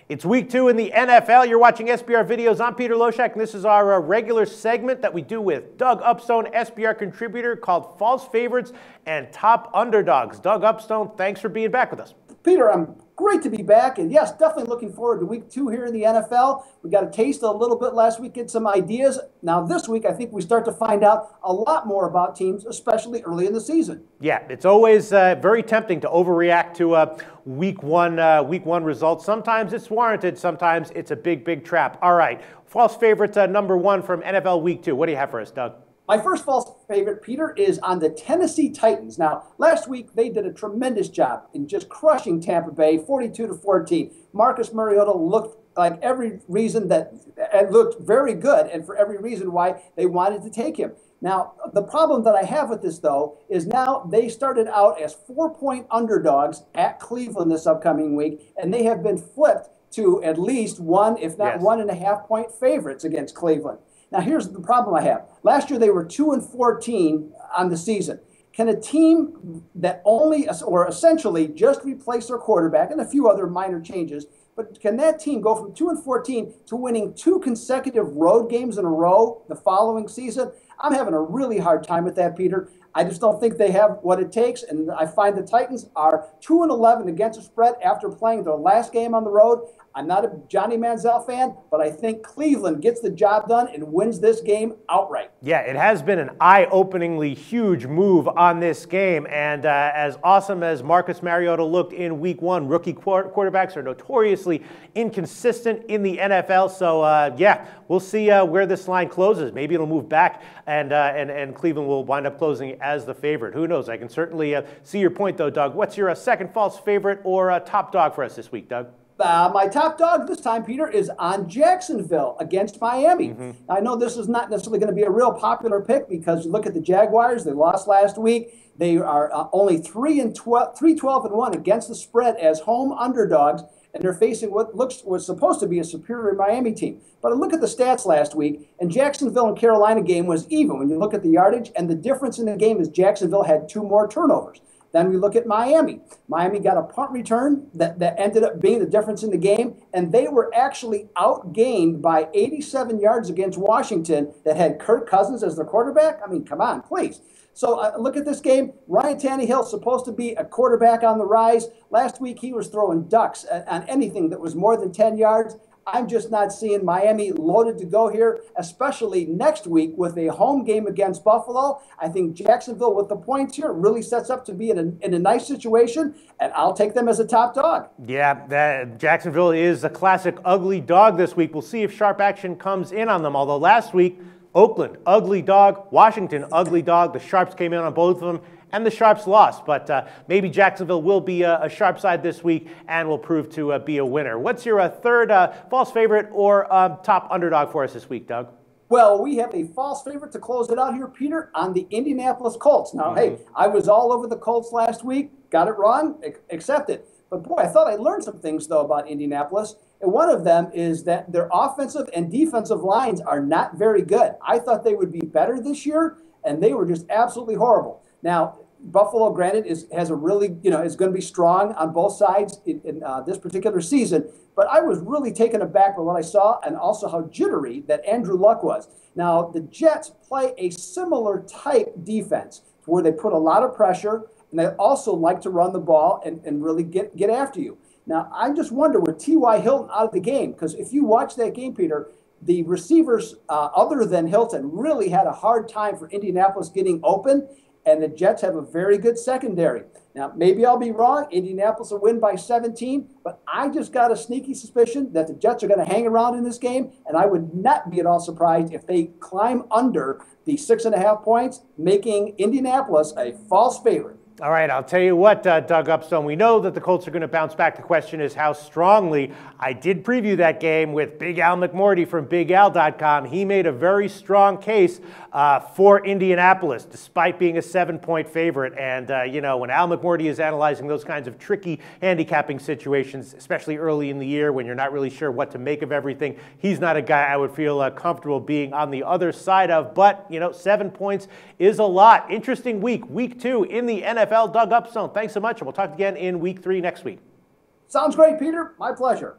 It's week 2 in the NFL. You're watching SBR Videos. I'm Peter Loshak, and this is our regular segment that we do with Doug Upstone, SBR contributor, called False Favorites and Top Underdogs. Doug Upstone, thanks for being back with us. Peter, I'm great to be back, and yes, definitely looking forward to week 2 here in the NFL. We got a taste a little bit last week, get some ideas. Now this week, I think we start to find out a lot more about teams, especially early in the season. Yeah, it's always very tempting to overreact to week one results. Sometimes it's warranted, sometimes it's a big trap. All right, false favorites number 1 from NFL week 2. What do you have for us, Doug? My first false favorite, Peter, is on the Tennessee Titans. Now, last week, they did a tremendous job in just crushing Tampa Bay, 42-14. Marcus Mariota looked like every reason that it looked very good, and for every reason why they wanted to take him. Now, the problem that I have with this, though, is now they started out as 4-point underdogs at Cleveland this upcoming week, and they have been flipped to at least 1, if not 1.5-point favorites against Cleveland. Now, here's the problem I have. Last year, they were 2-14 on the season. Can a team that only, or essentially just replace their quarterback and a few other minor changes, but can that team go from 2-14 to winning 2 consecutive road games in a row the following season? I'm having a really hard time with that, Peter. I just don't think they have what it takes, and I find the Titans are 2-11 against the spread after playing their last game on the road. I'm not a Johnny Manziel fan, but I think Cleveland gets the job done and wins this game outright. Yeah, it has been an eye-openingly huge move on this game, and as awesome as Marcus Mariota looked in week 1, rookie quarterbacks are notoriously inconsistent in the NFL, so yeah, we'll see where this line closes. Maybe it'll move back, and Cleveland will wind up closing as the favorite. Who knows? I can certainly see your point, though, Doug. What's your second false favorite or top dog for us this week, Doug? My top dog this time, Peter, is on Jacksonville against Miami. I know this is not necessarily going to be a real popular pick because you look at the Jaguars. They lost last week. They are only 3-12-1 against the spread as home underdogs, and they're facing what was supposed to be a superior Miami team. But I look at the stats last week, and Jacksonville and Carolina game was even when you look at the yardage, and the difference in the game is Jacksonville had 2 more turnovers. Then we look at Miami. Miami got a punt return that ended up being the difference in the game, and they were actually outgained by 87 yards against Washington that had Kirk Cousins as their quarterback. I mean, come on, please. So look at this game. Ryan Tannehill supposed to be a quarterback on the rise. Last week he was throwing ducks on anything that was more than 10 yards. I'm just not seeing Miami loaded to go here, especially next week with a home game against Buffalo. I think Jacksonville with the points here really sets up to be in a nice situation, and I'll take them as a top dog. Yeah, Jacksonville is a classic ugly dog this week. We'll see if sharp action comes in on them, although last week, Oakland, ugly dog. Washington, ugly dog. The Sharps came in on both of them, and the Sharps lost. But maybe Jacksonville will be a sharp side this week and will prove to be a winner. What's your third false favorite or top underdog for us this week, Doug? Well, we have a false favorite to close it out here, Peter, on the Indianapolis Colts. Now, hey, I was all over the Colts last week. Got it wrong. Accept it. But, boy, I thought I learned some things, though, about Indianapolis. And one of them is that their offensive and defensive lines are not very good. I thought they would be better this year, and they were just absolutely horrible. Now, Buffalo, granted, has a really, is going to be strong on both sides in this particular season. But I was really taken aback by what I saw and also how jittery that Andrew Luck was. Now, the Jets play a similar type defense where they put a lot of pressure, and they also like to run the ball and really get after you. Now, I just wonder with T.Y. Hilton out of the game, because if you watch that game, Peter, the receivers other than Hilton really had a hard time for Indianapolis getting open, and the Jets have a very good secondary. Now, maybe I'll be wrong. Indianapolis will win by 17, but I just got a sneaky suspicion that the Jets are going to hang around in this game, and I would not be at all surprised if they climb under the 6.5 points, making Indianapolis a false favorite. All right, I'll tell you what, Doug Upstone, we know that the Colts are going to bounce back. The question is how strongly. I did preview that game with Big Al McMorty from BigAl.com. He made a very strong case for Indianapolis, despite being a 7-point favorite. And, when Al McMorty is analyzing those kinds of tricky handicapping situations, especially early in the year when you're not really sure what to make of everything, he's not a guy I would feel comfortable being on the other side of. But, 7 points is a lot. Interesting week 2 in the NFL. Doug Upstone, thanks so much, and we'll talk again in week 3 next week. Sounds great, Peter. My pleasure.